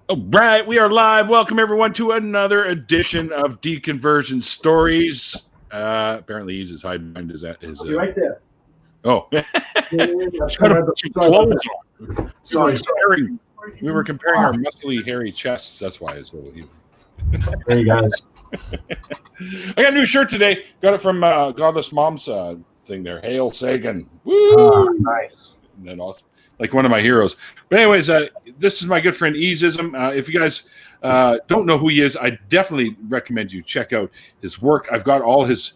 All right, we are live. Welcome everyone to another edition of Deconversion Stories. Apparently, he's as hiding behind his. You're right there. Oh, Sorry. We were comparing our muscly, hairy chests. That's why it's so. Hey guys, I got a new shirt today. Got it from Godless Mom's thing there. Hail Sagan! Woo! Nice. And then awesome. Like one of my heroes. But anyways, this is my good friend Easeism. If you guys don't know who he is, I definitely recommend you check out his work. I've got all his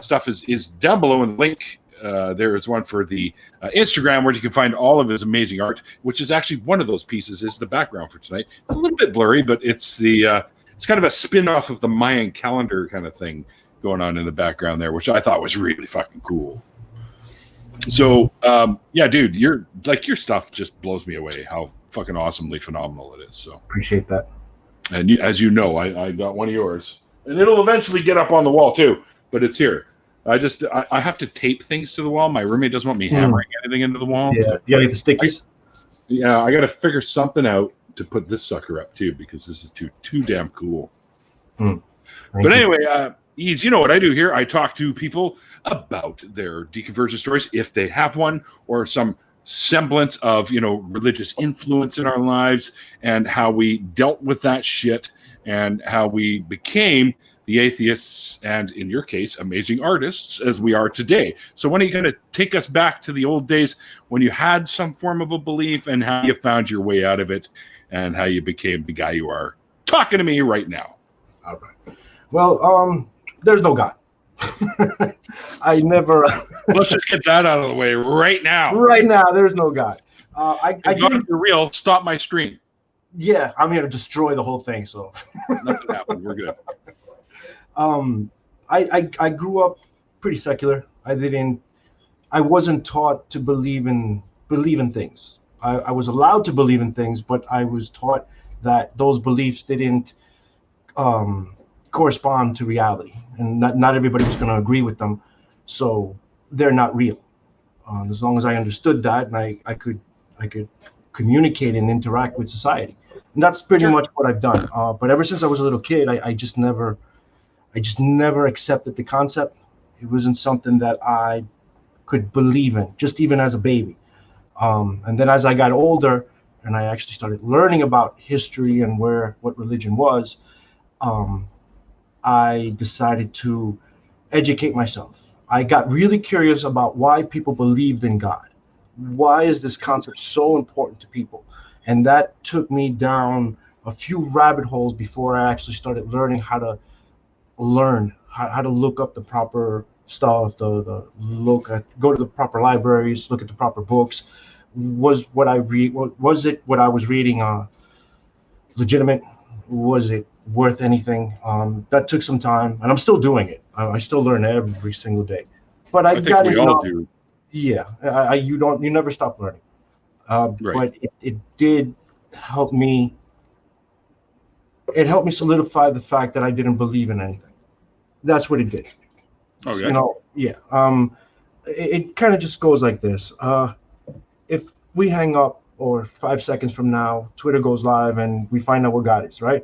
stuff is down below in the link. There is one for the Instagram where you can find all of his amazing art, which is actually one of those pieces is the background for tonight. It's a little bit blurry, but it's the it's kind of a spin-off of the Mayan calendar kind of thing going on in the background there, which I thought was really fucking cool. So, yeah, dude, your stuff just blows me away. How fucking awesomely phenomenal it is. So Appreciate that. And as you know, I got one of yours, and it'll eventually get up on the wall too. But it's here. I have to tape things to the wall. My roommate doesn't want me hammering anything into the wall. Yeah, you gotta get the stickies. I got to figure something out to put this sucker up too, because this is too damn cool. But anyway, Ease, you know what I do here? I talk to people about their deconversion stories, if they have one, or some semblance of, religious influence in our lives, and how we dealt with that shit, and how we became the atheists, and in your case, amazing artists as we are today. So why don't you kind of take us back to the old days when you had some form of a belief, and how you found your way out of it, and how you became the guy you are talking to me right now. All right. Well, there's no God. I never. Let's just get that out of the way right now. Right now, there's no God. I if you're real, stop my stream. Yeah, I'm here to destroy the whole thing. So nothing happened. We're good. I grew up pretty secular. I wasn't taught to believe in things. I was allowed to believe in things, but I was taught that those beliefs didn't correspond to reality, and not everybody was going to agree with them, so they're not real. As long as I understood that, and I could communicate and interact with society, and that's pretty much what I've done. But ever since I was a little kid, I just never accepted the concept. It wasn't something that I could believe in, just even as a baby. And then as I got older, and I actually started learning about history and what religion was, I decided to educate myself. I got really curious about why people believed in God. Why is this concept so important to people? And that took me down a few rabbit holes before I actually started learning how to look up the proper stuff, go to the proper libraries, look at the proper books. Was what I was reading legitimate? Was it worth anything? That took some time, and I'm still doing it. I still learn every single day. But I think we all do. Yeah, you never stop learning. Right. But it did help me. It helped me solidify the fact that I didn't believe in anything. That's what it did. Okay. It kind of just goes like this. If we hang up, or 5 seconds from now, Twitter goes live and we find out what God is, right?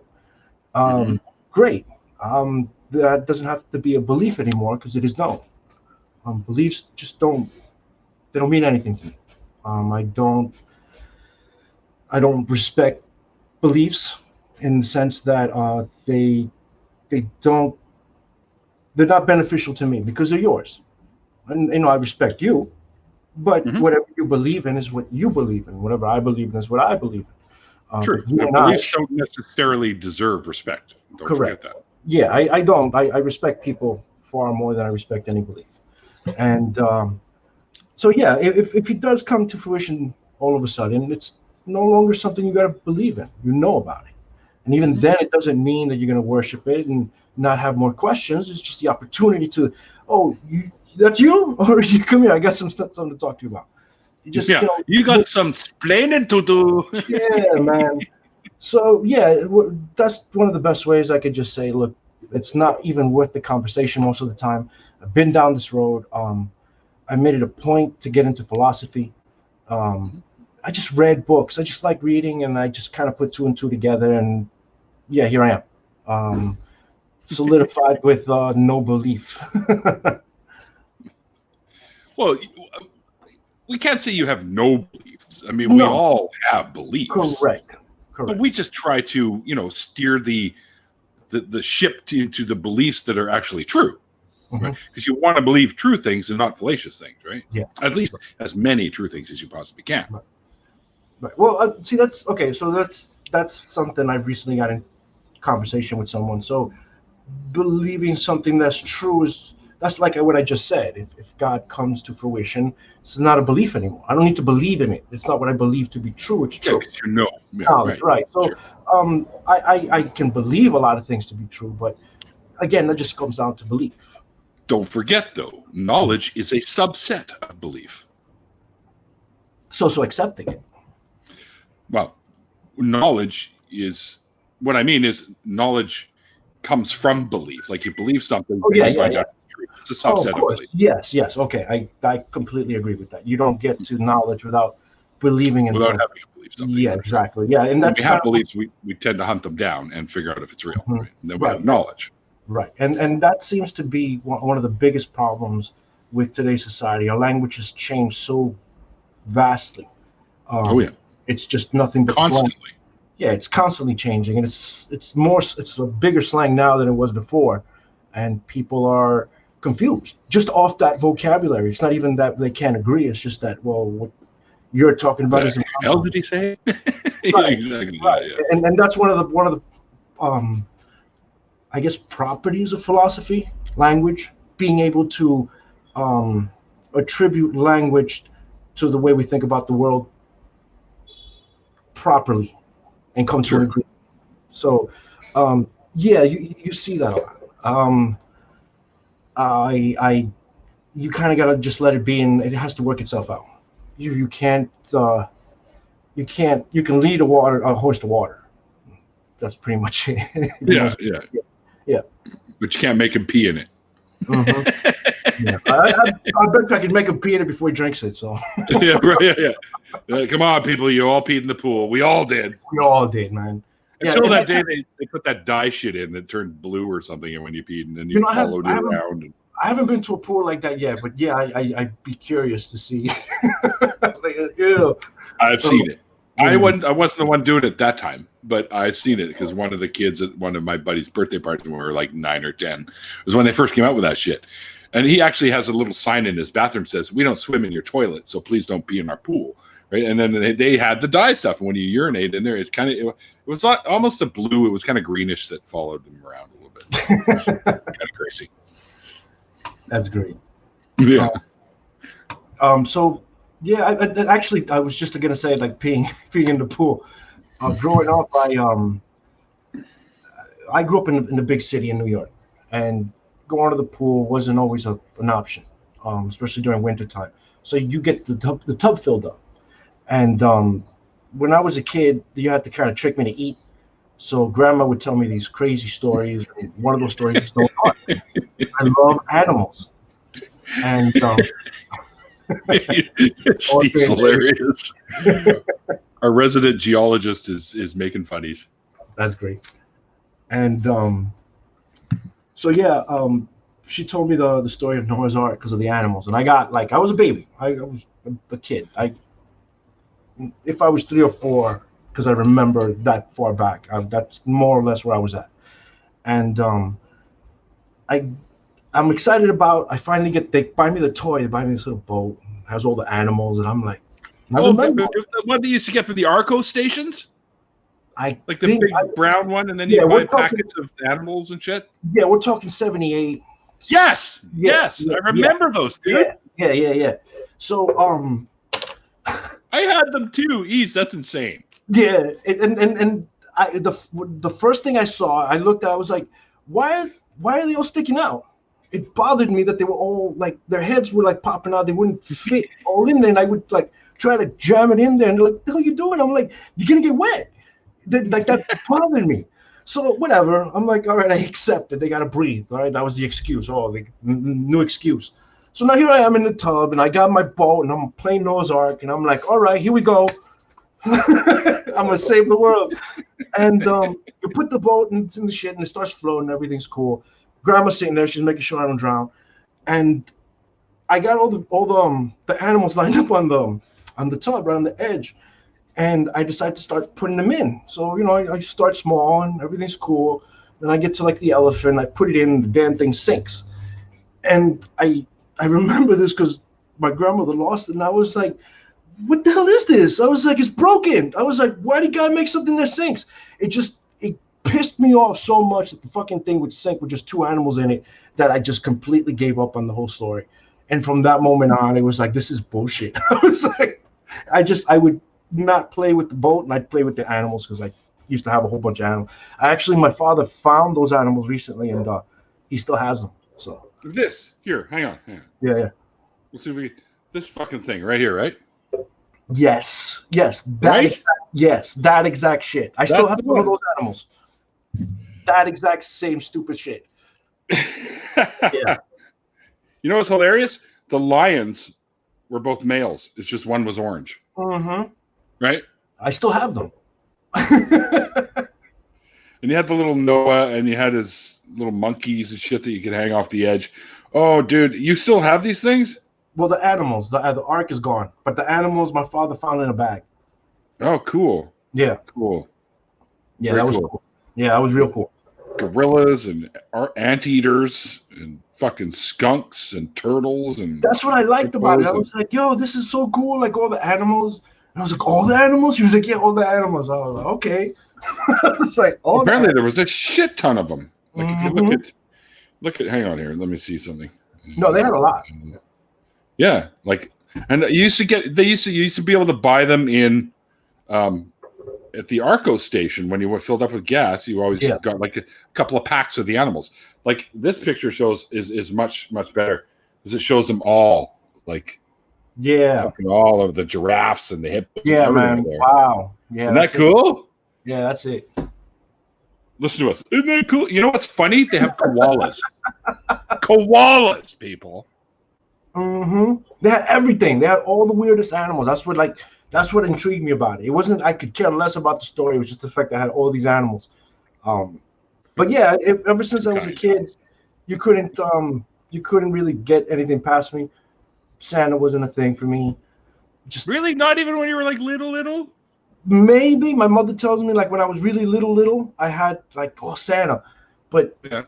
Great. That doesn't have to be a belief anymore, because it is known. Beliefs just don't mean anything to me. I don't respect beliefs in the sense that they're not beneficial to me because they're yours. And I respect you, but whatever you believe in is what you believe in. Whatever I believe in is what I believe in. True. Beliefs don't necessarily deserve respect. Don't forget that. Yeah, I don't. I respect people far more than I respect any belief. And so, yeah, if it does come to fruition all of a sudden, it's no longer something you got to believe in. You know about it. And even then, it doesn't mean that you're going to worship it and not have more questions. It's just the opportunity to, that's you? Or you come here, I got something to talk to you about. You got some explaining to do. Yeah, man. So, yeah, that's one of the best ways I could just say, look, it's not even worth the conversation most of the time. I've been down this road. I made it a point to get into philosophy. I just read books. I just like reading, and I just kind of put two and two together, and yeah, here I am, solidified with no belief. Well, we can't say you have no beliefs. I mean, we all have beliefs. Correct. But we just try to, steer the ship to the beliefs that are actually true. Right? Because you want to believe true things and not fallacious things, right? Yeah. At least as many true things as you possibly can. Right. Well, see, that's okay. So that's something I've recently got in conversation with someone. So believing something that's true that's like what I just said. If God comes to fruition, it's not a belief anymore. I don't need to believe in it. It's not what I believe to be true. It's true. Yeah, knowledge, right. So sure. I can believe a lot of things to be true, but again, that just comes down to belief. Don't forget, though, knowledge is a subset of belief. So accepting it. Well, knowledge is what I mean is knowledge comes from belief. Like you believe something, you find out it's true. It's a subset of belief. Yes. Okay, I completely agree with that. You don't get to knowledge without believing in without having to believe something. Yeah, exactly. Yeah, and that's when we have beliefs. We tend to hunt them down and figure out if it's real. Right? And then we have knowledge. Right, and that seems to be one of the biggest problems with today's society. Our language has changed so vastly. It's just nothing but constantly. Slang. Yeah, it's constantly changing, and it's a bigger slang now than it was before, and people are confused just off that vocabulary. It's not even that they can't agree. It's just that what you're talking about is. Hell, did he say? Right, exactly. Right. Yeah. And that's one of the I guess properties of philosophy, language, being able to attribute language to the way we think about the world properly and come to an agreement. So, you see that a lot. You kind of got to just let it be, and it has to work itself out. You can lead a horse to water. That's pretty much it. Yeah. But you can't make him pee in it. Yeah. I bet I could make him pee in it before he drinks it. So. Yeah. Come on, people! You all peed in the pool. We all did. We all did, man. Until that day, they put that dye shit in that turned blue or something, and when you peed, and then you followed it around. I haven't been to a pool like that yet, but I'd be curious to see. Ew. I've seen it. I wasn't the one doing it that time, but I've seen it because one of the kids at one of my buddy's birthday parties when we were like 9 or 10 was when they first came out with that shit. And he actually has a little sign in his bathroom that says, "We don't swim in your toilet, so please don't pee in our pool." Right? And then they had the dye stuff. And when you urinate in there, it was almost a blue. It was kind of greenish that followed them around a little bit. Kind of crazy. That's great. Yeah. So. Yeah, I was just gonna say like peeing in the pool. Growing up, I grew up in the big city in New York, and going to the pool wasn't always an option, especially during wintertime. So you get the tub filled up, and when I was a kid, you had to kind of trick me to eat. So Grandma would tell me these crazy stories, and one of those stories is no fun. I love animals, and. Steve's hilarious. Our resident geologist is making funnies. That's great. And she told me the story of Noah's Ark because of the animals, and I was a baby. I was a kid. If I was 3 or 4, because I remember that far back, that's more or less where I was at. And I'm excited about. I finally they buy me the toy. They buy me this little boat. It has all the animals, and I'm like, what they used to get for the Arco stations? Like the big brown one, and then you buy packets of animals and shit. Yeah, we're talking 78. Yes, I remember those, dude. Yeah. So I had them too. That's insane. Yeah, and the first thing I saw, I looked at, I was like, why are they all sticking out? It bothered me that they were all like their heads were like popping out. They wouldn't fit all in there, and I would like try to jam it in there, and they're like, "What the hell are you doing?" I'm like, "You're gonna get wet." Like that bothered me. So whatever. I'm like, all right, I accept it. They gotta breathe. All right, that was the excuse. New excuse. So now here I am in the tub, and I got my boat, and I'm playing Noah's Ark, and I'm like, all right, here we go. I'm gonna save the world. And you put the boat in the shit, and it starts floating. Everything's cool. Grandma's sitting there. She's making sure I don't drown. And I got all the animals lined up on the tub, right on the edge. And I decided to start putting them in. So, I start small and everything's cool. Then I get to like the elephant, I put it in, the damn thing sinks. And I remember this because my grandmother lost it, and I was like, what the hell is this? I was like, it's broken. I was like, why did God make something that sinks? It pissed me off so much that the fucking thing would sink with just two animals in it that I just completely gave up on the whole story. And from that moment on, it was like, this is bullshit. I was like, I would not play with the boat, and I'd play with the animals because I used to have a whole bunch of animals. My father found those animals recently, and he still has them. So hang on. Yeah. We'll see if we this fucking thing right here, right? Yes, Right? That exact shit. I still have one of those animals. That exact same stupid shit. Yeah. You know what's hilarious? The lions were both males. It's just one was orange. Mm-hmm. Right? I still have them. And you had the little Noah, and you had his little monkeys and shit that you could hang off the edge. Oh, dude, you still have these things? Well, the animals, the ark is gone, but the animals my father found in a bag. Oh, cool. Yeah. Cool. Yeah, Very that was cool. Yeah, that was real cool. Gorillas and anteaters and fucking skunks and turtles. And that's what I liked about it. I was like, yo, this is so cool. Like all the animals. And I was like, all the animals? He was like, yeah, all the animals. I was like, okay. I was like, apparently there was a shit ton of them. Like if you Mm-hmm. look at, hang on here. Let me see something. No, they had a lot. Yeah. Like, and you used to be able to buy them in, at the Arco station when you were filled up with gas. You always got like a couple of packs of the animals. Like this picture shows is much better because it shows them all, like fucking all of the giraffes and the hippos. Yeah, man. There. Wow. Yeah. Isn't that cool? Yeah, that's it. Listen to us. Isn't that cool? You know what's funny? They have koalas. Koalas, people. Mm-hmm. They had everything. They had all the weirdest animals. That's what intrigued me about it. It wasn't I could care less about the story. It was just the fact that I had all these animals. But yeah, ever since I was a kid, you couldn't really get anything past me. Santa wasn't a thing for me. Just really, not even when you were like little. Maybe my mother tells me like when I was really little, I had like Santa, but yeah.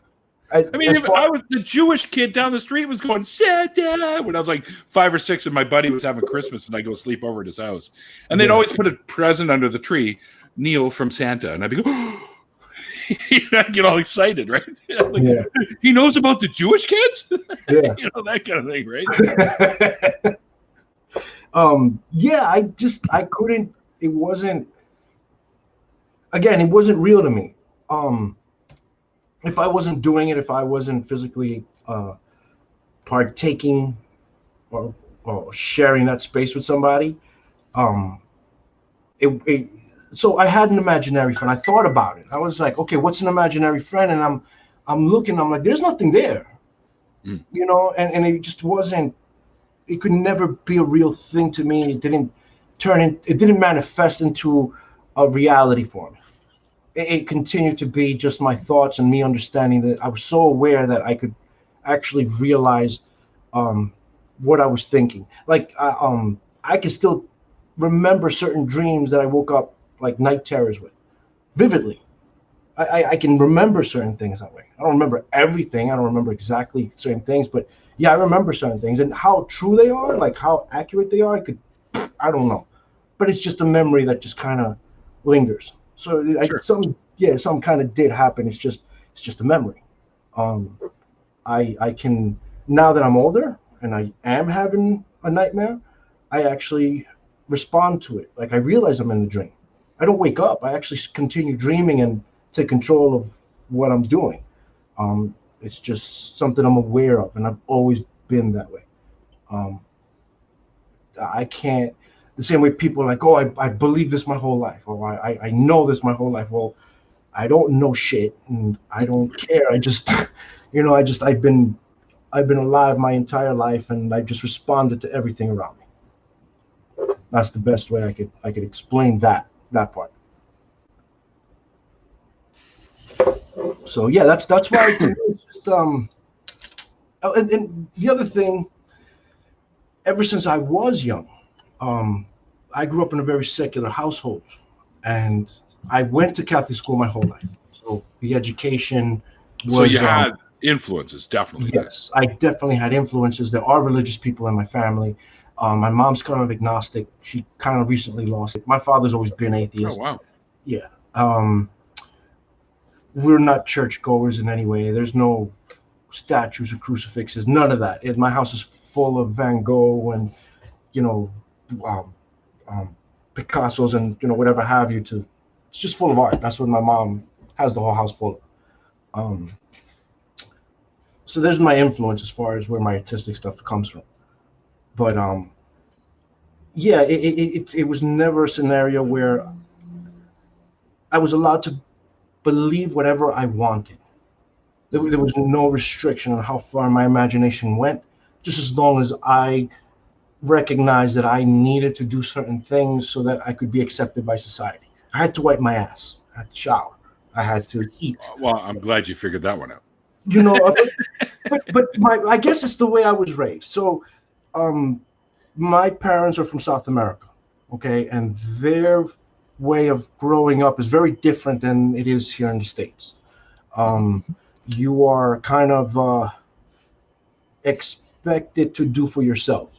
I mean, if I was the Jewish kid down the street was going Santa when I was like 5 or 6, and my buddy was having Christmas, and I go sleep over at his house, and they'd always put a present under the tree, Neil from Santa, and I'd be going, I'd get all excited, right? Like, he knows about the Jewish kids, that kind of thing, right? I couldn't. It wasn't real to me. If I wasn't doing it, if I wasn't physically partaking or sharing that space with somebody, so I had an imaginary friend. I thought about it. I was like, okay, what's an imaginary friend? And I'm looking, I'm like, there's nothing there, and it just wasn't. It could never be a real thing to me. It didn't manifest into a reality for me. It continued to be just my thoughts and me understanding that I was so aware that I could actually realize what I was thinking. Like I can still remember certain dreams that I woke up like night terrors with vividly. I can remember certain things that way. I don't remember everything. I don't remember exactly certain things, but yeah, I remember certain things, and how true they are, like how accurate they are. I don't know, but it's just a memory that just kind of lingers. So some kind of did happen. It's just a memory. I can, now that I'm older and I am having a nightmare, I actually respond to it. Like I realize I'm in the dream. I don't wake up. I actually continue dreaming and take control of what I'm doing. It's just something I'm aware of, and I've always been that way. I can't. The same way people are like, oh, I believe this my whole life, or I know this my whole life. Well, I don't know shit, and I don't care. I just, I've been alive my entire life, and I just responded to everything around me. That's the best way I could explain that part. So yeah, that's why to me it's just oh, and the other thing, ever since I was young, I grew up in a very secular household, and I went to Catholic school my whole life. So the education So you was had influences, definitely. yes, I definitely had influences. There are religious people in my family. My mom's kind of agnostic. She kind of recently lost it. My father's always been Oh atheist. wow. Yeah. We're not churchgoers in any way. There's no statues or crucifixes, none of that. My house is full of Van Gogh and, you know, um, Picasso's and, whatever have you. It's just full of art. That's what my mom has the whole house full of. Um, so there's my influence as far as where my artistic stuff comes from. But yeah, it was never a scenario where I was allowed to believe whatever I wanted. There was no restriction on how far my imagination went, just as long as I recognized that I needed to do certain things so that I could be accepted by society. I had to wipe my ass. I had to shower. I had to eat. Well, I'm glad you figured that one out. But I guess it's the way I was raised. So, my parents are from South America, okay, and their way of growing up is very different than it is here in the States. You are kind of expected to do for yourself.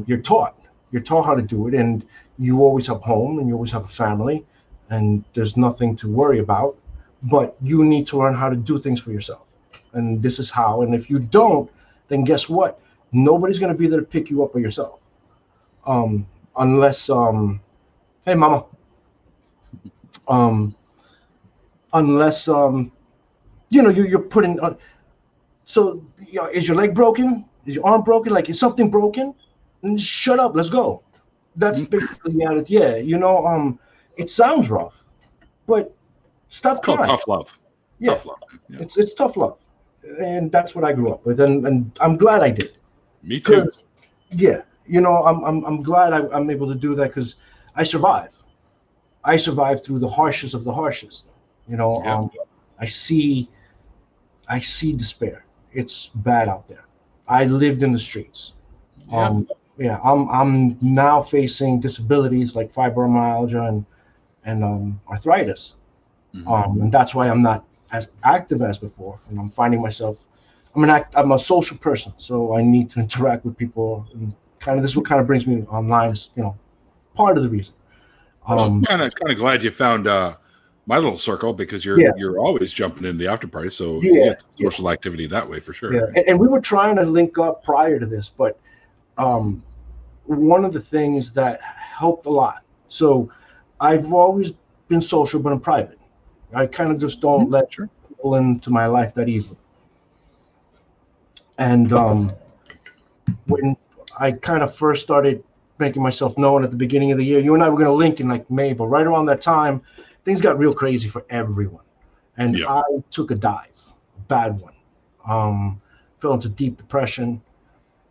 You're taught how to do it, and you always have home and you always have a family, and there's nothing to worry about, but you need to learn how to do things for yourself, and this is how. And if you don't, then guess what? Nobody's going to be there to pick you up by yourself, unless hey mama, unless you're putting so is your leg broken, is your arm broken, like is something broken, and shut up, let's go. That's basically the attitude. Yeah, it sounds rough, but stop crying. Tough love. Yeah. Tough love. Yeah. It's tough love, and that's what I grew up with, and I'm glad I did. Me too. Yeah, I'm glad I'm able to do that because I survived. I survived through the harshest of the harshest. Yeah. I see despair. It's bad out there. I lived in the streets. Yeah. I'm now facing disabilities like fibromyalgia and arthritis. And that's why I'm not as active as before. And I'm finding myself, I'm a social person, so I need to interact with people. And this is what kind of brings me online. Is part of the reason. Well, kind of glad you found my little circle, because you're always jumping in the after party, so you get social activity that way for sure. Yeah, and we were trying to link up prior to this, but one of the things that helped a lot. So I've always been social, but I'm private. I kind of just don't let people into my life that easily. And when I kind of first started making myself known at the beginning of the year, you and I were going to link in like May, but right around that time, things got real crazy for everyone. And I took a dive, a bad one. Fell into deep depression.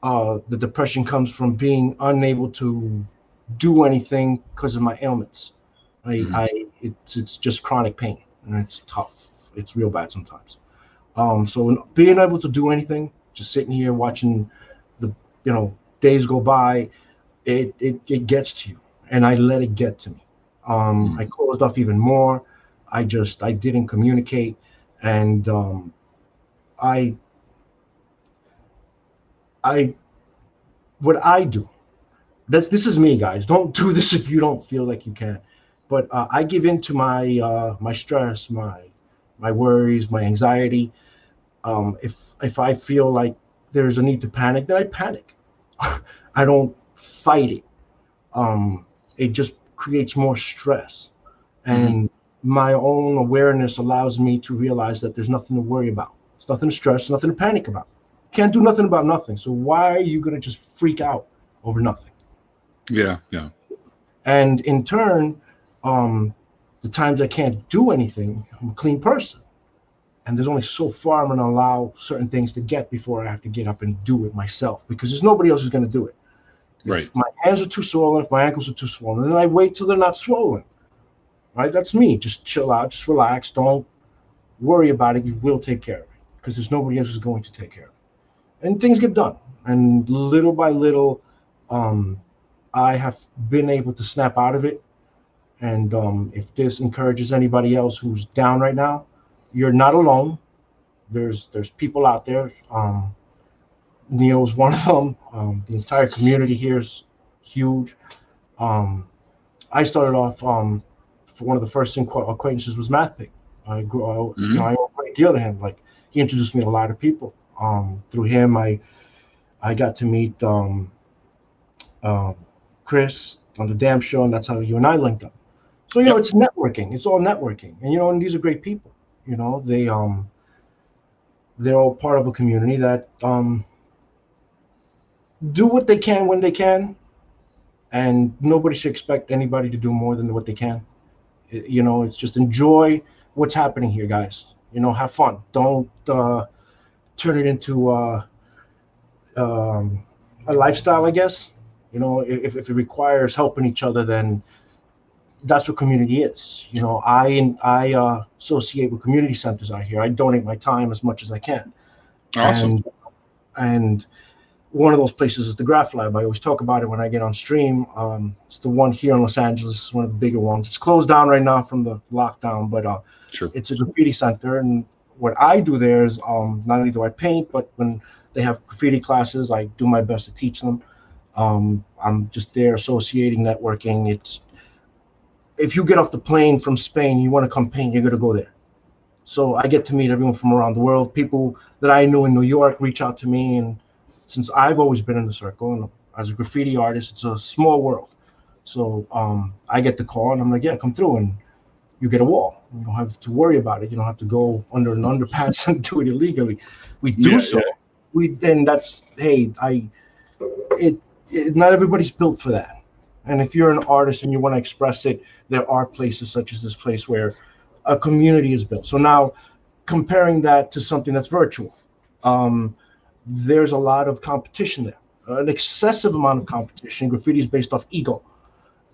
The depression comes from being unable to do anything because of my ailments. It's just chronic pain, and it's tough. It's real bad sometimes. So being able to do anything, just sitting here watching the days go by, it gets to you, and I let it get to me. I closed off even more. I didn't communicate, and what I do, this is me, guys. Don't do this if you don't feel like you can. But I give in to my stress, my worries, my anxiety. If I feel like there's a need to panic, then I panic. I don't fight it. It just creates more stress, and my own awareness allows me to realize that there's nothing to worry about. There's nothing to stress, nothing to panic about. Can't do nothing about nothing. So why are you gonna just freak out over nothing? Yeah. And in turn, the times I can't do anything, I'm a clean person. And there's only so far I'm gonna allow certain things to get before I have to get up and do it myself, because there's nobody else who's gonna do it. Right. If my hands are too swollen, if my ankles are too swollen, then I wait till they're not swollen. Right? That's me. Just chill out, just relax. Don't worry about it. You will take care of it because there's nobody else who's going to take care of it. And things get done. And little by little, I have been able to snap out of it. And if this encourages anybody else who's down right now, you're not alone. There's people out there. Neil's one of them. The entire community here is huge. I started off for one of the first acquaintances was Math Pig. I owe a great deal to him. Like he introduced me to a lot of people. Through him, I got to meet Chris on the Damn Show, and that's how you and I linked up. So you know, it's networking. It's all networking, and you know, and these are great people. You know, they're all part of a community that do what they can when they can, and nobody should expect anybody to do more than what they can. You know, it's just enjoy what's happening here, guys. You know, have fun. Don't turn it into a lifestyle, I guess. You know, if it requires helping each other, then that's what community is. You know, I associate with community centers out here. I donate my time as much as I can. Awesome. And one of those places is the Graph Lab. I always talk about it when I get on stream. It's the one here in Los Angeles, one of the bigger ones. It's closed down right now from the lockdown, but Sure. It's a graffiti center. And what I do there is not only do I paint, but when they have graffiti classes, I do my best to teach them. I'm just there associating, networking. It's if you get off the plane from Spain, you want to come paint, you're going to go there. So I get to meet everyone from around the world. People that I knew in New York reach out to me, and since I've always been in the circle, and as a graffiti artist, it's a small world. So I get the call, and I'm like, yeah, come through, and you get a wall. You don't have to worry about it. You don't have to go under an underpass and do it illegally. We do so. Yeah. Then that's not everybody's built for that. And if you're an artist and you want to express it, there are places such as this place where a community is built. So now comparing that to something that's virtual, there's a lot of competition there, an excessive amount of competition. Graffiti is based off ego.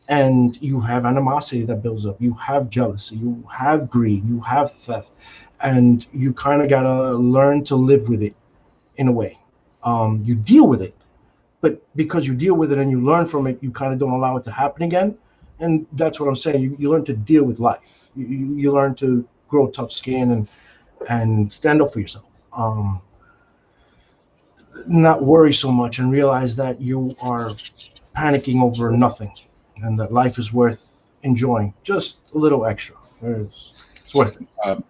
And you have animosity that builds up. You have jealousy. You have greed. You have theft. And you kind of got to learn to live with it in a way. You deal with it. But because you deal with it and you learn from it, you kind of don't allow it to happen again. And that's what I'm saying. You learn to deal with life. You learn to grow tough skin and stand up for yourself. Not worry so much and realize that you are panicking over nothing and that life is worth enjoying. Just a little extra. It's worth it.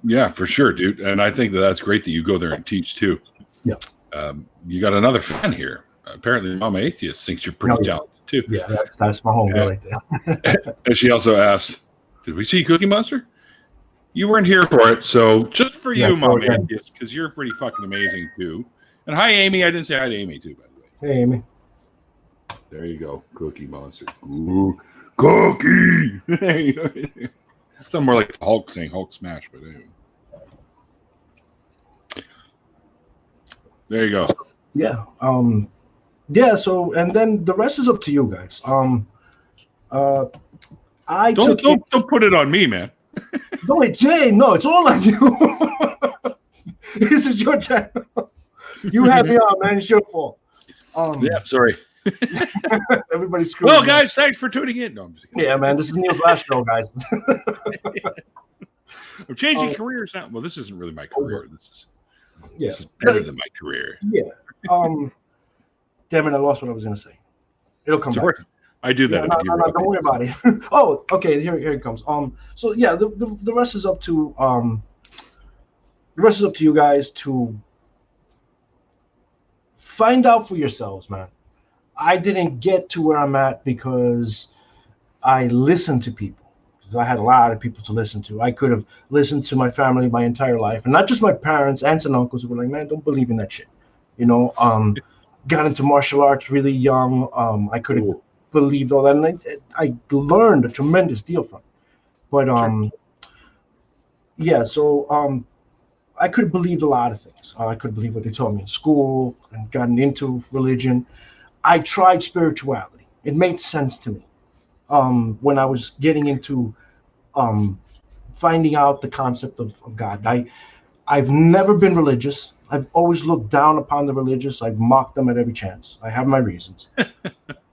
Yeah, for sure, dude. And I think that's great that you go there and teach too. Yeah. You got another fan here. Apparently, Mama Atheist thinks you're pretty talented too. Yeah, that's my homegirl right there. And she also asked, "Did we see Cookie Monster? You weren't here for it, so just for you, Mama Atheist, because you're pretty fucking amazing too." And hi, Amy. I didn't say hi to Amy too, by the way. Hey, Amy. There you go, Cookie Monster. Ooh, Cookie. There you go. Something more like Hulk saying Hulk smash, but anyway. There you go. Yeah. Yeah. So, and then the rest is up to you guys. Don't put it on me, man. No, Jay. No, it's all on you. This is your channel. You had me on, man. It's your fault. Yeah. Sorry. Everybody's screwed. Well, guys, thanks for tuning in. No, I'm just kidding. Yeah, man. This is Neil's last show, guys. I'm changing careers now. Well, this isn't really my career. This is better than my career. Yeah. Damn it, I lost what I was going to say. It'll come back. I do that. No, don't worry about it. Oh, okay. Here it comes. So yeah, the rest is up to you guys to find out for yourselves, man. I didn't get to where I'm at because I listened to people. I had a lot of people to listen to. I could have listened to my family my entire life, and not just my parents, aunts and uncles who were like, man, don't believe in that shit. You know, got into martial arts really young. I could have believed all that, and I learned a tremendous deal from it. But yeah, so I could have believed a lot of things. I could believe what they told me in school and gotten into religion. I tried spirituality. It made sense to me when I was getting into finding out the concept of God. I've never been religious. I've always looked down upon the religious. I've mocked them at every chance. I have my reasons.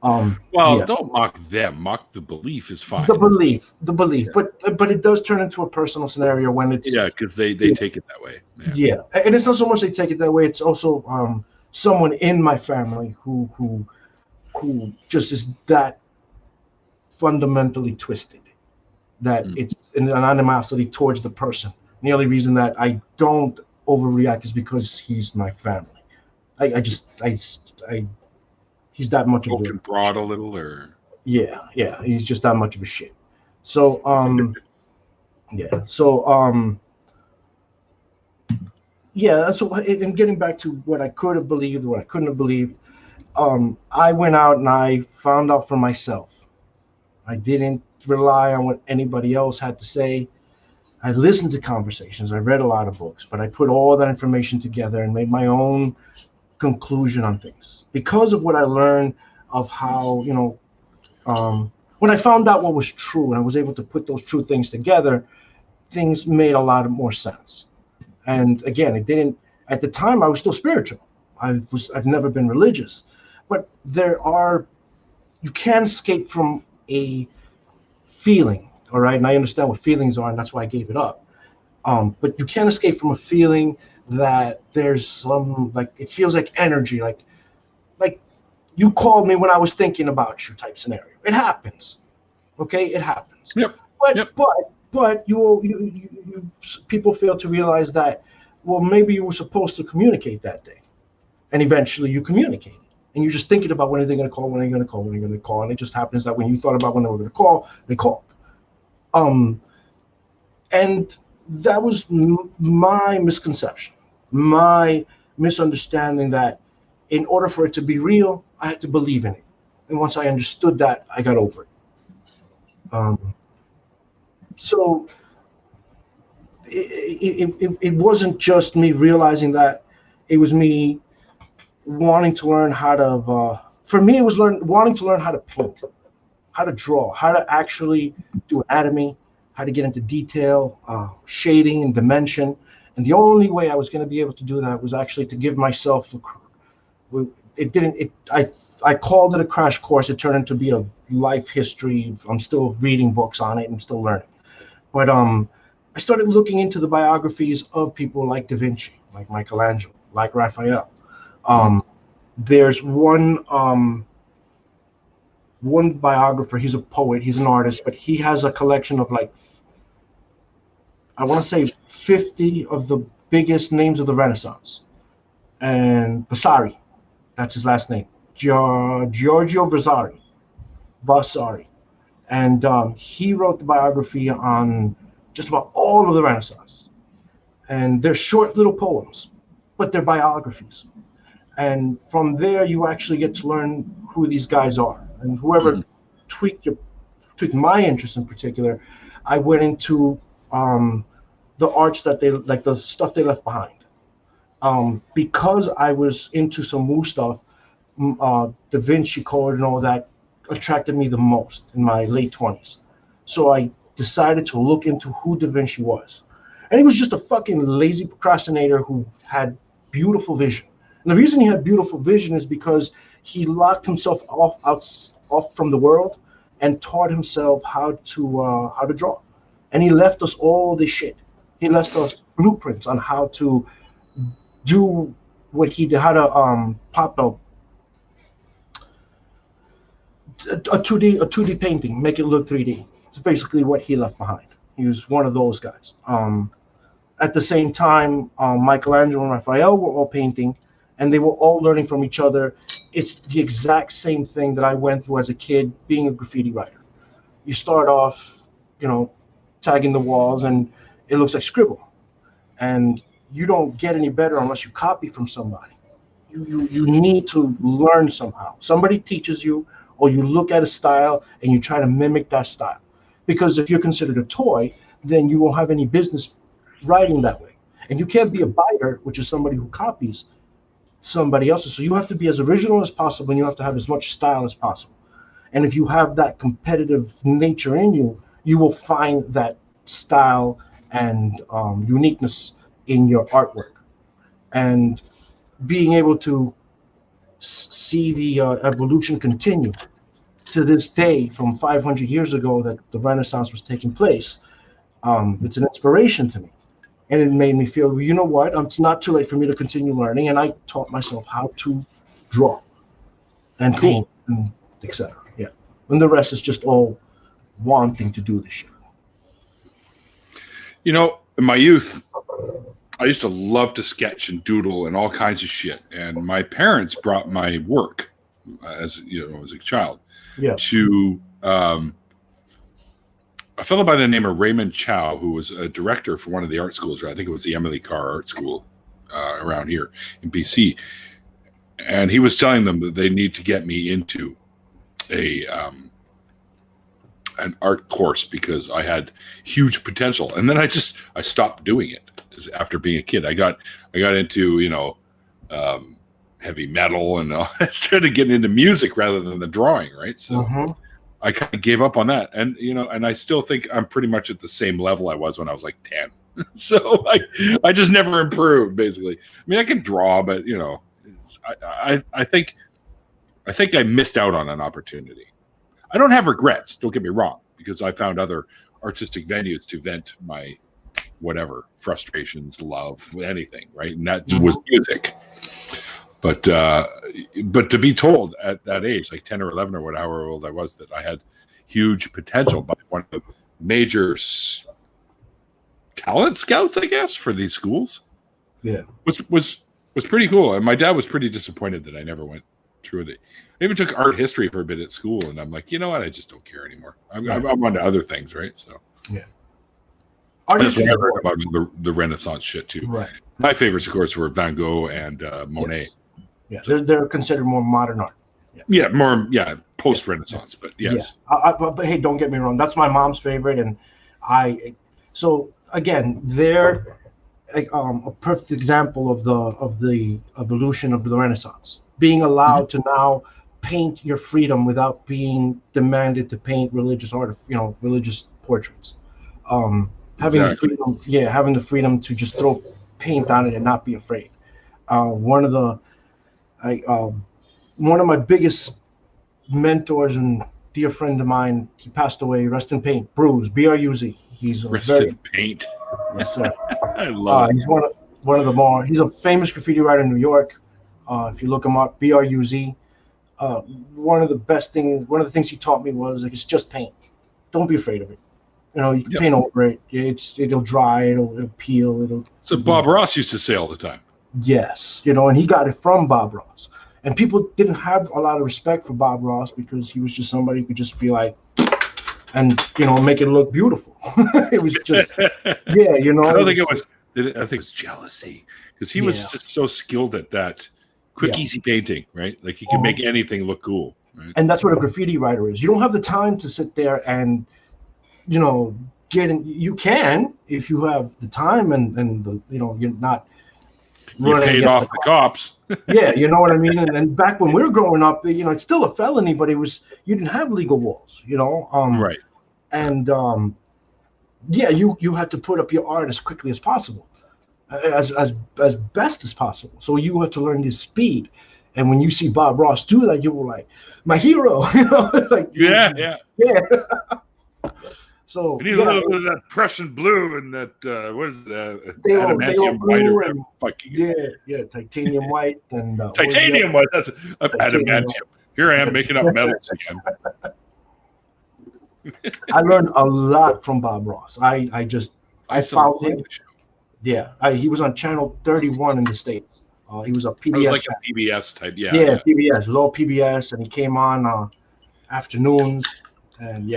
Well, Yeah. don't mock them. Mock the belief is fine. The belief, but it does turn into a personal scenario when it's because they take it that way. Yeah, and it's not so much they take it that way. It's also someone in my family who just is that fundamentally twisted that it's an animosity towards the person. And the only reason that I don't overreact is because he's my family. He's that much of a broad a little, or yeah, he's just that much of a shit. So that's what. And getting back to what I could have believed, what I couldn't have believed, I went out and I found out for myself. I didn't rely on what anybody else had to say. I listened to conversations. I read a lot of books, but I put all that information together and made my own conclusion on things because of what I learned of how, when I found out what was true and I was able to put those true things together, things made a lot more sense. And again, it didn't, at the time I was still spiritual. I've never been religious, but you can't escape from a feeling. All right. And I understand what feelings are, and that's why I gave it up. But you can't escape from a feeling that there's some, like, it feels like energy, like you called me when I was thinking about you type scenario. It happens. Okay. It happens. Yep. But you people fail to realize that, well, maybe you were supposed to communicate that day, and eventually you communicate, and you're just thinking about when are they going to call, and it just happens that when you thought about when they were going to call, they called. And that was my misconception, my misunderstanding that in order for it to be real, I had to believe in it, and once I understood that, I got over it. So it wasn't just me realizing that, it was me wanting to learn how to, for me, it was wanting to learn how to paint, how to draw, how to actually do anatomy, how to get into detail, shading and dimension. And the only way I was going to be able to do that was actually to give myself I called it a crash course. It turned into be a life history. I'm still reading books on it and still learning. But I started looking into the biographies of people like Da Vinci, like Michelangelo, like Raphael. There's one biographer. He's a poet. He's an artist, but he has a collection of, like, I want to say 50 of the biggest names of the Renaissance. And Vasari, that's his last name, Giorgio Vasari. And he wrote the biography on just about all of the Renaissance. And they're short little poems, but they're biographies. And from there, you actually get to learn who these guys are. And whoever tweaked my interest in particular, I went into the arts that they, like the stuff they left behind. Because I was into some woo stuff, Da Vinci Code and all that attracted me the most in my late 20s. So I decided to look into who Da Vinci was. And he was just a fucking lazy procrastinator who had beautiful vision. And the reason he had beautiful vision is because he locked himself off from the world and taught himself how to draw. And he left us all this shit. He left us blueprints on how to do what he did, how to pop a 2D painting, make it look 3D. It's basically what he left behind. He was one of those guys. At the same time, Michelangelo and Raphael were all painting, and they were all learning from each other. It's the exact same thing that I went through as a kid being a graffiti writer. You start off, tagging the walls, and it looks like scribble. And you don't get any better unless you copy from somebody. You need to learn somehow. Somebody teaches you, or you look at a style and you try to mimic that style. Because if you're considered a toy, then you won't have any business writing that way. And you can't be a biter, which is somebody who copies, somebody else's. So you have to be as original as possible, and you have to have as much style as possible. And if you have that competitive nature in you, you will find that style and uniqueness in your artwork. And being able to see the evolution continue to this day from 500 years ago that the Renaissance was taking place, it's an inspiration to me. And it made me feel, you know what, it's not too late for me to continue learning. And I taught myself how to draw and paint and etc. Yeah. And the rest is just all wanting to do this shit. You know, in my youth, I used to love to sketch and doodle and all kinds of shit. And my parents brought my work as a child to a fellow by the name of Raymond Chow, who was a director for one of the art schools. I think it was the Emily Carr Art School around here in BC. And he was telling them that they need to get me into an art course because I had huge potential. And then I stopped doing it after being a kid. I got into, heavy metal, and I started getting into music rather than the drawing. Right. So I kind of gave up on that. And, and I still think I'm pretty much at the same level I was when I was like 10. So I just never improved, basically. I mean, I can draw, but, I think I missed out on an opportunity. I don't have regrets, don't get me wrong, because I found other artistic venues to vent my whatever frustrations, love, anything, right? And that was music. But to be told at that age, like 10 or 11 or however old I was, that I had huge potential by one of the major talent scouts, I guess, for these schools, was pretty cool. And my dad was pretty disappointed that I never went through it. I even took art history for a bit at school, and I'm like, you know what? I just don't care anymore. I'm on to other things, right? So I just heard about the Renaissance shit too. Right. My favorites, of course, were Van Gogh and Monet. Yes. They're considered more modern art. More post-Renaissance, but yes. But hey, don't get me wrong. That's my mom's favorite, and so again, they're a perfect example of the evolution of the Renaissance. Being allowed to now paint your freedom without being demanded to paint religious art, religious portraits. Having the freedom to just throw paint on it and not be afraid. One of my biggest mentors and dear friend of mine, he passed away. Rest in paint. Bruce, B-R-U-Z. He's in paint. Yes, sir. I love it. He's one of the more. He's a famous graffiti writer in New York. If you look him up, B-R-U-Z. One of the things he taught me was it's just paint. Don't be afraid of it. You can paint over it. It'll dry. It'll peel. So Bob Ross used to say all the time. Yes, and he got it from Bob Ross. And people didn't have a lot of respect for Bob Ross because he was just somebody who could just be like, and make it look beautiful. It was just, I think it was jealousy because he was just so skilled at that quick, easy painting, right? Like he could make anything look cool. Right? And that's what a graffiti writer is. You don't have the time to sit there and, get in. You can if you have the time and the, you're not. You paid off the cops. Yeah, you know what I mean. And back when we were growing up, it's still a felony, but you didn't have legal walls, right. And you had to put up your art as quickly as possible, as best as possible. So you had to learn this speed. And when you see Bob Ross do that, you were like, my hero, like yeah. So you need a little bit of that Prussian blue and that what is it, adamantium white or whatever. Titanium white and titanium white. That's adamantium. Here I am making up metals again. I learned a lot from Bob Ross. I found him. Yeah, he was on Channel 31 in the States. He was a PBS. It was like a PBS type. Yeah, PBS. It was all PBS, and he came on afternoons, and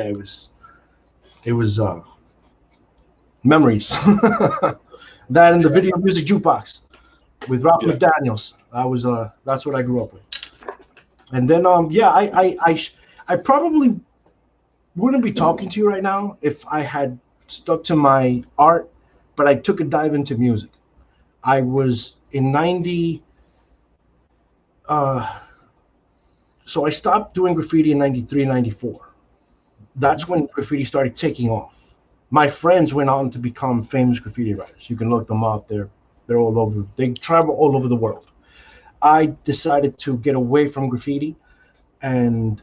it was memories. That and the video music jukebox with Rob McDaniels. That's what I grew up with. And then I probably wouldn't be talking to you right now if I had stuck to my art, but I took a dive into music. I was in So I stopped doing graffiti in 93, 94. That's when graffiti started taking off. My friends went on to become famous graffiti writers. You can look them up. They're all over. They travel all over the world. I decided to get away from graffiti and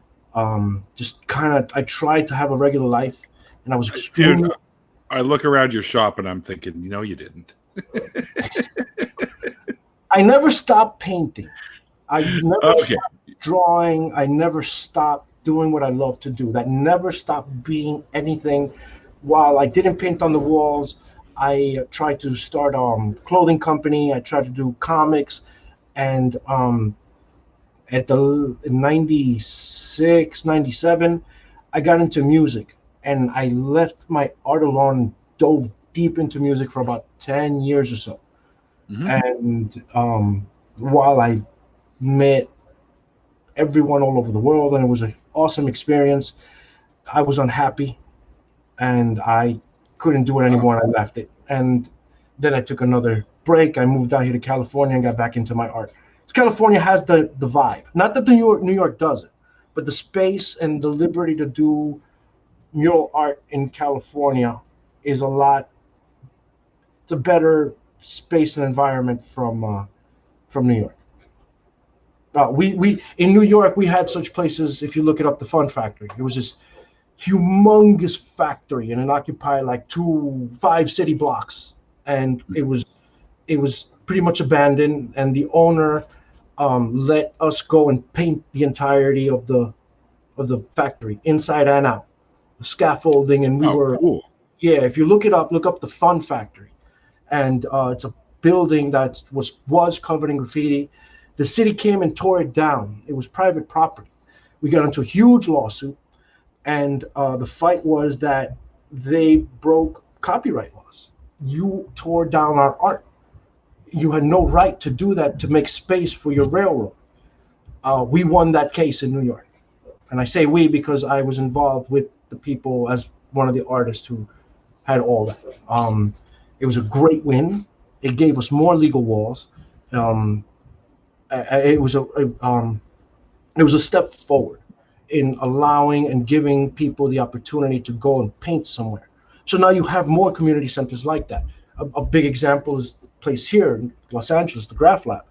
just kind of, I tried to have a regular life, and I was extremely. Dude, I look around your shop and I'm thinking, you didn't. I never stopped painting. I never Okay. stopped drawing. I never stopped doing what I love to do. That never stopped being anything. While I didn't paint on the walls, I tried to start a clothing company. I tried to do comics, and at the in 96, 97, I got into music, and I left my art alone and dove deep into music for about 10 years or so. Mm-hmm. And while I met everyone all over the world, and it was an awesome experience, I was unhappy, and I couldn't do it anymore, and I left it. And then I took another break. I moved down here to California and got back into my art. California has the vibe. Not that New York doesn't, but the space and the liberty to do mural art in California is a lot. It's a better space and environment from New York. We in New York, we had such places. If you look it up, the Fun Factory. It was this humongous factory, and it occupied like 5 city blocks, and it was pretty much abandoned. And the owner let us go and paint the entirety of the factory, inside and out, scaffolding, and we were cool. Yeah. If you look it up, look up the Fun Factory, and it's a building that was covered in graffiti. The city came and tore it down. It was private property. We got into a huge lawsuit, and the fight was that they broke copyright laws. You tore down our art. You had no right to do that, to make space for your railroad. We won that case in New York. And I say we because I was involved with the people as one of the artists who had all that. It was a great win. It gave us more legal walls. It was a step forward in allowing and giving people the opportunity to go and paint somewhere. So now you have more community centers like that. A big example is a place here in Los Angeles, the Graph Lab.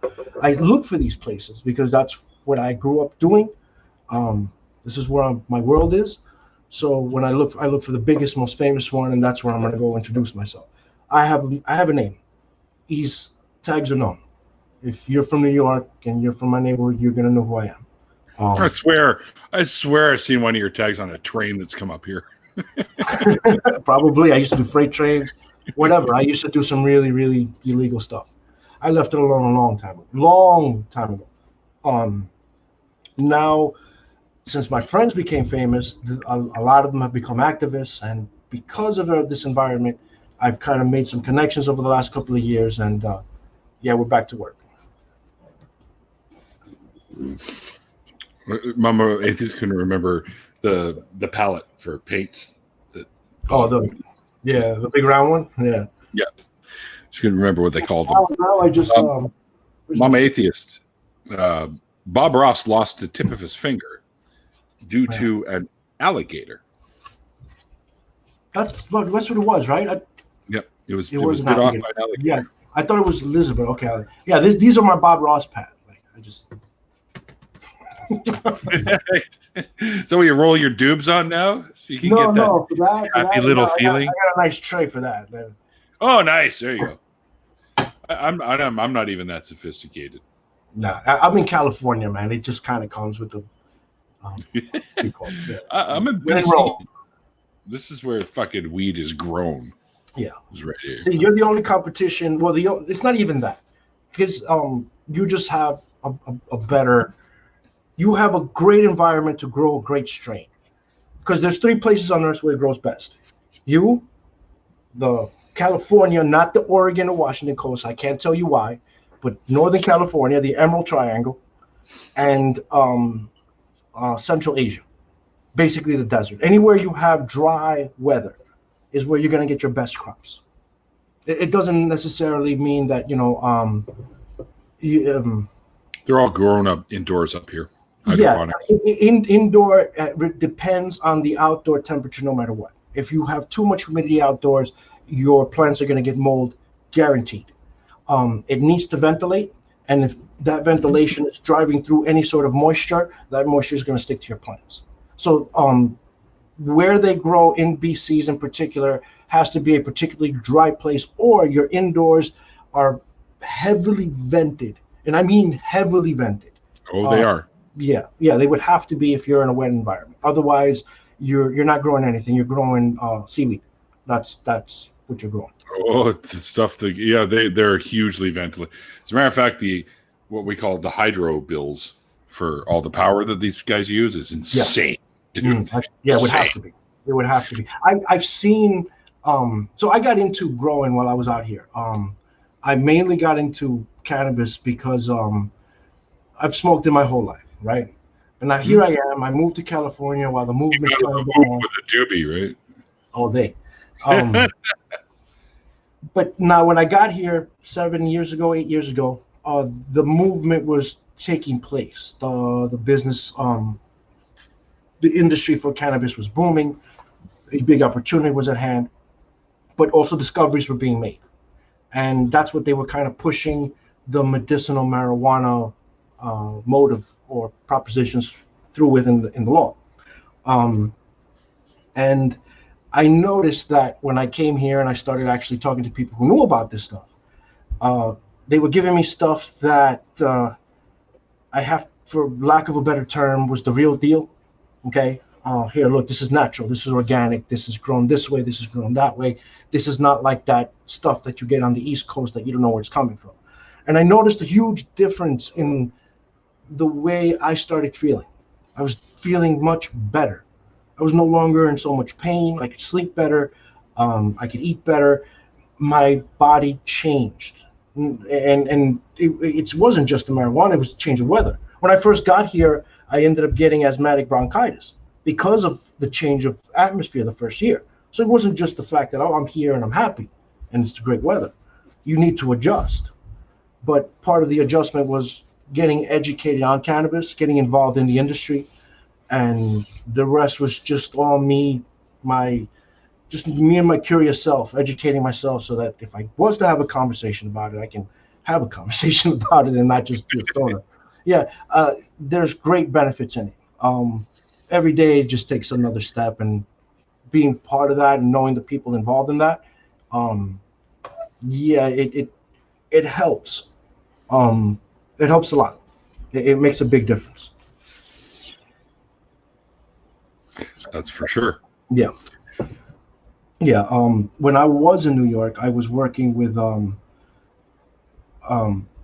I look for these places because that's what I grew up doing. This is where my world is. So when I look for the biggest, most famous one, and that's where I'm going to go introduce myself. I have a name. Ease tags are known. If you're from New York and you're from my neighborhood, you're going to know who I am. I swear I've seen one of your tags on a train that's come up here. Probably. I used to do freight trains, whatever. I used to do some really, really illegal stuff. I left it alone a long time ago. Now, since my friends became famous, a lot of them have become activists, and because of this environment, I've kind of made some connections over the last couple of years, and we're back to work. Mama Atheist couldn't remember the palette for paints. The big round one. Yeah. She couldn't remember what they called them. Now I just Mama Atheist. Bob Ross lost the tip of his finger due to an alligator. That's what it was, right? It was bit off by an alligator. Yeah, I thought it was Elizabeth. Okay, yeah. These are my Bob Ross pads. Like I just. So you roll your doobs on now, so you can get that happy little feeling. I got a nice tray for that. Oh, nice! There you go. I'm not even that sophisticated. Nah, I'm in California, man. It just kind of comes with the. I'm in BC. This is where fucking weed is grown. Yeah, it's right here. See, you're the only competition. Well, it's not even that, because you just have a better. You have a great environment to grow a great strain, because there's 3 places on earth where it grows best. You, the California, not the Oregon or Washington coast. I can't tell you why, but Northern California, the Emerald Triangle, and Central Asia, basically the desert. Anywhere you have dry weather is where you're going to get your best crops. It doesn't necessarily mean that They're all grown up indoors up here. Yeah, indoor depends on the outdoor temperature no matter what. If you have too much humidity outdoors, your plants are going to get mold, guaranteed. It needs to ventilate, and if that ventilation is driving through any sort of moisture, that moisture is going to stick to your plants. So where they grow in BCs in particular has to be a particularly dry place, or your indoors are heavily vented, and I mean heavily vented. Oh, they are. Yeah, they would have to be if you're in a wet environment. Otherwise, you're not growing anything. You're growing seaweed. That's what you're growing. Oh, the stuff that they're hugely ventilated. As a matter of fact, what we call the hydro bills for all the power that these guys use is insane. Dude. It would have to be. It would have to be. I've seen. So I got into growing while I was out here. I mainly got into cannabis because I've smoked it my whole life, right? And now here I am. I moved to California while the movement's trying to go on. With a doobie, right? All day. But now when I got here 8 years ago, the movement was taking place. The business, the industry for cannabis was booming. A big opportunity was at hand, but also discoveries were being made. And that's what they were kind of pushing the medicinal marijuana motive or propositions through within the law. And I noticed that when I came here and I started actually talking to people who knew about this stuff, they were giving me stuff that I have, for lack of a better term, was the real deal. Okay, here, look, this is natural, this is organic, this is grown this way, this is grown that way. This is not like that stuff that you get on the East Coast that you don't know where it's coming from. And I noticed a huge difference in the way I started feeling. I was feeling much better. I was no longer in so much pain. I could sleep better. I could eat better. My body changed. And it wasn't just the marijuana, it was the change of weather. When I first got here, I ended up getting asthmatic bronchitis because of the change of atmosphere the first year. So it wasn't just the fact that, I'm here and I'm happy and it's the great weather. You need to adjust. But part of the adjustment was getting educated on cannabis, getting involved in the industry, and the rest was just all me and my curious self, educating myself so that if I was to have a conversation about it, I can have a conversation about it and not just do a stoner. Yeah, there's great benefits in it. Every day it just takes another step, and being part of that and knowing the people involved in that, it helps. It helps a lot. It makes a big difference. That's for sure. Yeah. When I was in New York, I was working with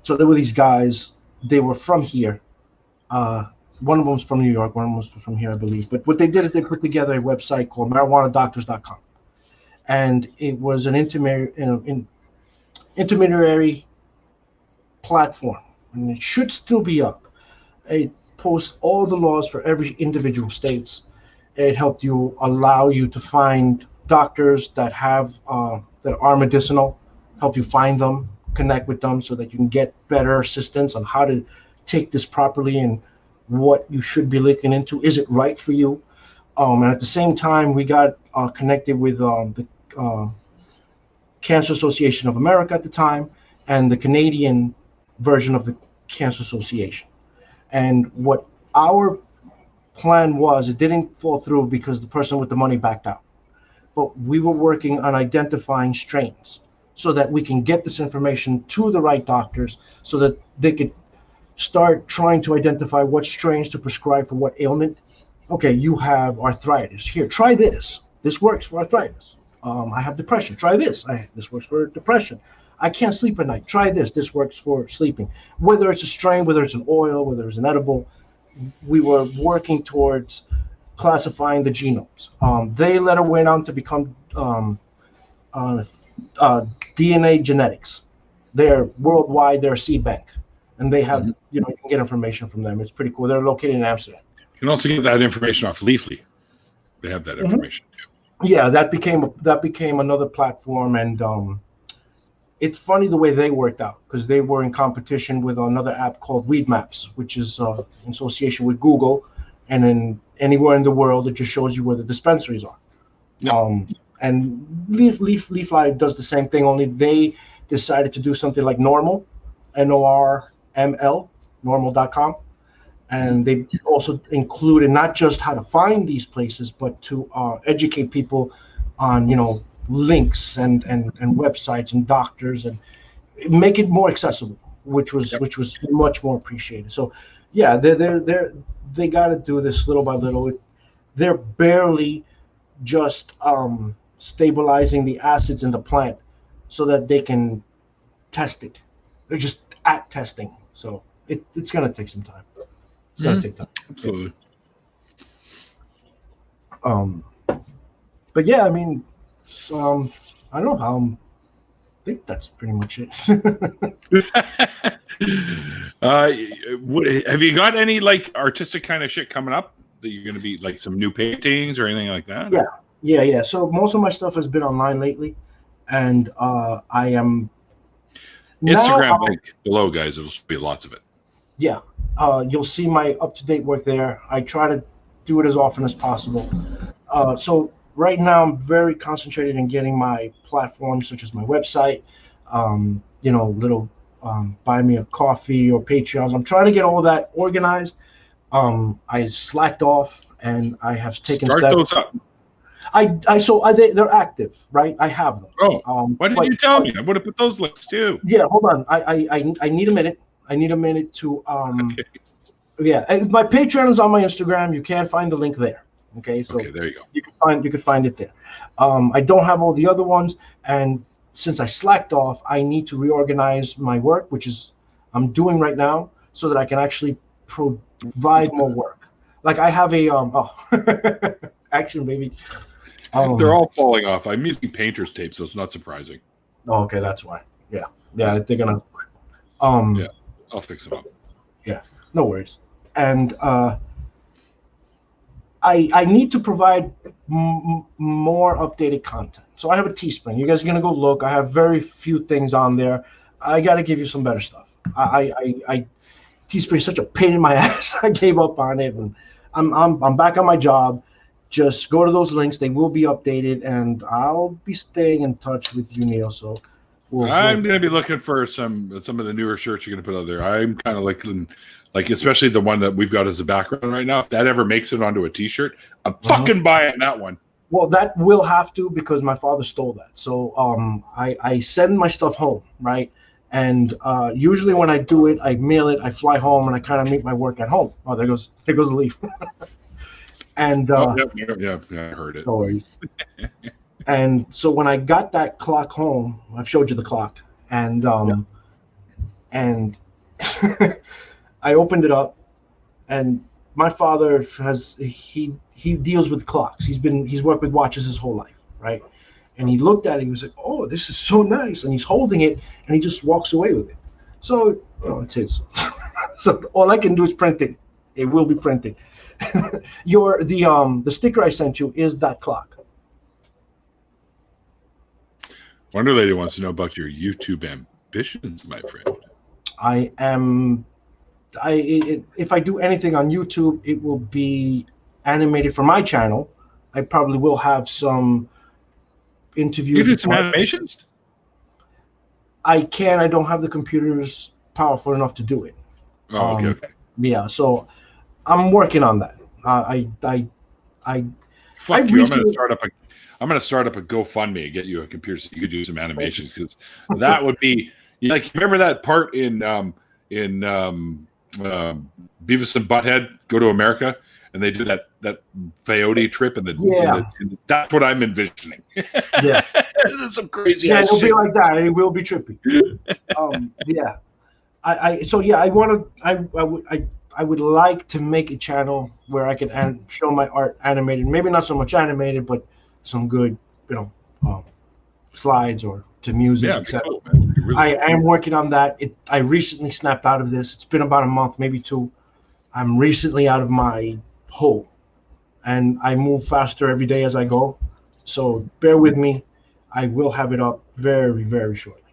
so there were these guys. They were from here. One of them was from New York. One of them was from here, I believe. But what they did is they put together a website called marijuanadoctors.com, and it was an intermediary platform, and it should still be up. It posts all the laws for every individual states. It helped allow you to find doctors that have that are medicinal, help you find them, connect with them so that you can get better assistance on how to take this properly and what you should be looking into. Is it right for you? And at the same time, we got connected with the Cancer Association of America at the time and the Canadian version of the Cancer Association. And what our plan was, it didn't fall through because the person with the money backed out. But we were working on identifying strains so that we can get this information to the right doctors so that they could start trying to identify what strains to prescribe for what ailment. Okay, you have arthritis. Here, try this. This works for arthritis. I have depression. Try this. This works for depression. I can't sleep at night. Try this. This works for sleeping. Whether it's a strain, whether it's an oil, whether it's an edible, we were working towards classifying the genomes. They later went on to become DNA genetics. They're worldwide. They're a seed bank, and they have you can get information from them. It's pretty cool. They're located in Amsterdam. You can also get that information off Leafly. They have that information too. Yeah, that became another platform, and it's funny the way they worked out, because they were in competition with another app called Weed Maps, which is in association with Google, and then anywhere in the world it just shows you where the dispensaries are. Yep. And Leafly does the same thing, only they decided to do something like Normal, NORML, normal.com. And they also included not just how to find these places, but to educate people on, links and websites and doctors, and make it more accessible, which was much more appreciated. So, yeah, they got to do this little by little. They're barely just stabilizing the acids in the plant so that they can test it. They're just at testing, so it's gonna take some time. It's gonna take time. Absolutely. But yeah, I mean, I don't know. I think that's pretty much it. Have you got any like artistic kind of shit coming up that you're going to be like some new paintings or anything like that? Yeah. So most of my stuff has been online lately, and I am Instagram link below, guys. There'll be lots of it. Yeah, you'll see my up-to-date work there. I try to do it as often as possible. So right now, I'm very concentrated in getting my platforms, such as my website, little buy me a coffee or Patreons. I'm trying to get all of that organized. I slacked off, and I have taken steps. Start those up. They're active, right? I have them. Oh, why didn't you tell me? I would have put those links too. Yeah, hold on. I need a minute. I need a minute to Okay. Yeah, my Patreon is on my Instagram. You can find the link there. Okay, so there you go. You can find it there. I don't have all the other ones, and since I slacked off, I need to reorganize my work, which is I'm doing right now, so that I can actually provide more work. Like I have a action baby. They're all falling off. I'm using painter's tape, so it's not surprising. Oh, okay, that's why. Yeah, they're gonna. Yeah, I'll fix them up. Yeah, no worries. And I need to provide more updated content. So I have a Teespring. You guys are gonna go look. I have very few things on there. I got to give you some better stuff. Teespring is such a pain in my ass. I gave up on it, and I'm back on my job. Just go to those links. They will be updated, and I'll be staying in touch with you, Neil. So I'm going to be looking for some of the newer shirts you're going to put out there. I'm kind of like especially the one that we've got as a background right now. If that ever makes it onto a T-shirt, I'm fucking buying that one. Well, that will have to, because my father stole that. So I send my stuff home, right? And usually when I do it, I mail it, I fly home, and I kind of meet my work at home. Oh, there goes the leaf. And yeah, I heard it. No worries. And so when I got that clock home, I've showed you the clock, and and I opened it up, and my father he deals with clocks. He's worked with watches his whole life, right? And he looked at it, he was like, "Oh, this is so nice," and he's holding it, and he just walks away with it. So it's his. So all I can do is print it. It will be printed. The sticker I sent you is that clock. Wonder Lady wants to know about your YouTube ambitions, my friend. If I do anything on YouTube, it will be animated for my channel. I probably will have some interviews. You did some animations? I don't have the computers powerful enough to do it. Oh, okay. Yeah, so I'm working on that. Fuck you! I'm gonna start up a GoFundMe and get you a computer so you could do some animations, because that would be like, remember that part in Beavis and Butthead Go to America, and they do that peyote trip, and that's what I'm envisioning. Yeah, that's some crazy. Yeah, it'll be like that. It will be trippy. Yeah, I would like to make a channel where I can show my art animated. Maybe not so much animated, but some good, slides or to music. Yeah, cool, really I am working on that. I recently snapped out of this. It's been about a month, maybe two. I'm recently out of my hole, and I move faster every day as I go. So bear with me. I will have it up very, very shortly.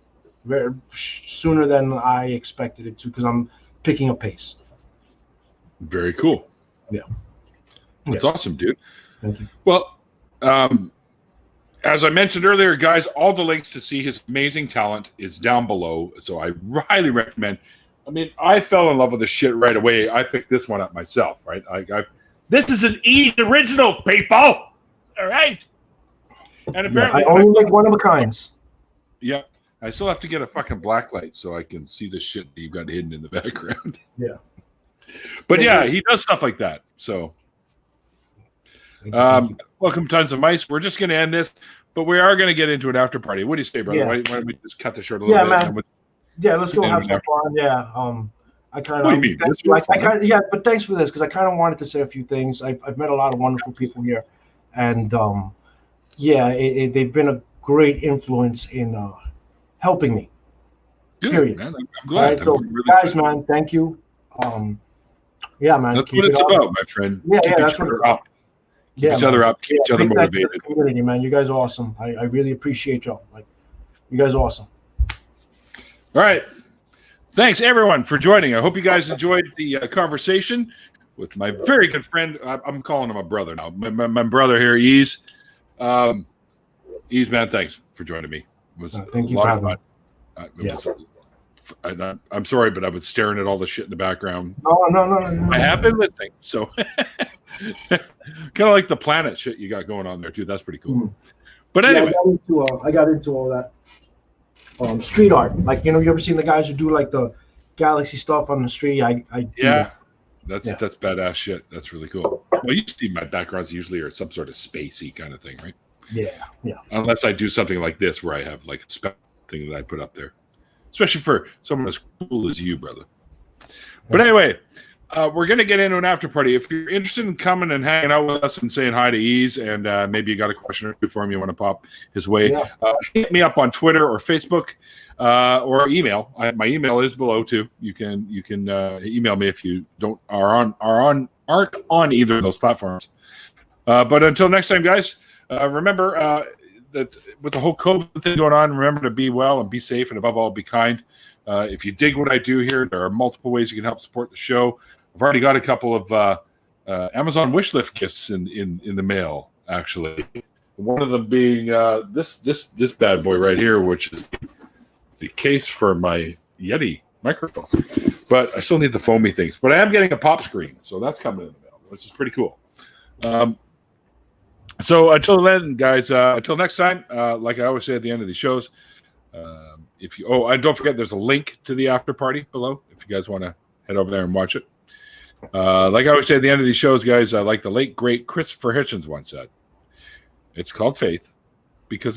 sooner than I expected it to, because I'm picking up pace. Very cool. Yeah. That's awesome, dude. Thank you. Well, as I mentioned earlier, guys, all the links to see his amazing talent is down below. So I highly recommend. I mean, I fell in love with this shit right away. I picked this one up myself, right? This is an Ease original, people. All right. And apparently, I only make one of a kinds. Yeah. I still have to get a fucking black light so I can see the shit that you've got hidden in the background. Yeah. But yeah, he does stuff like that. So, welcome, Tons of Mice. We're just going to end this, but we are going to get into an after party. What do you say, brother? Yeah. Why don't we just cut the short a little bit? Man. Yeah, let's go have some fun. Yeah. I kind of. What do you mean? But thanks for this, because I kind of wanted to say a few things. I've met a lot of wonderful people here, and they've been a great influence in helping me. Good, period. Man. I'm glad. Right, so, really guys, glad. man, thank you. Yeah, man. That's what it's about, my friend. Yeah, keep that's each other up. Keep each other up. Keep each other motivated. Community, man. You guys are awesome. I really appreciate y'all. Like, you guys are awesome. All right. Thanks, everyone, for joining. I hope you guys enjoyed the conversation with my very good friend. I'm calling him a brother now. My brother here, Ease. Ease, man, thanks for joining me. It was a lot of fun. I'm sorry, but I was staring at all the shit in the background. No. I have been listening, so kind of like the planet shit you got going on there too. That's pretty cool. Mm. But anyway, I got into all that street art. Like, you ever seen the guys who do like the galaxy stuff on the street? That's badass shit. That's really cool. Well, you see, my backgrounds usually are some sort of spacey kind of thing, right? Yeah. Unless I do something like this where I have like a special thing that I put up there, especially for someone as cool as you, brother. But anyway, we're going to get into an after party. If you're interested in coming and hanging out with us and saying hi to Ease, and maybe you got a question or two for him you want to pop his way, hit me up on Twitter or Facebook or email. My email is below too. You can email me if you aren't on either of those platforms. But until next time, guys. Remember that with the whole COVID thing going on, remember to be well and be safe, and above all, be kind. If you dig what I do here, there are multiple ways you can help support the show. I've already got a couple of Amazon wish list gifts in the mail, actually. One of them being this bad boy right here, which is the case for my Yeti microphone. But I still need the foamy things. But I am getting a pop screen, so that's coming in the mail, which is pretty cool. So until then, guys, until next time, like I always say at the end of these shows, and don't forget there's a link to the after party below if you guys want to head over there and watch it. Like I always say at the end of these shows, guys, like the late, great Christopher Hitchens once said, it's called faith because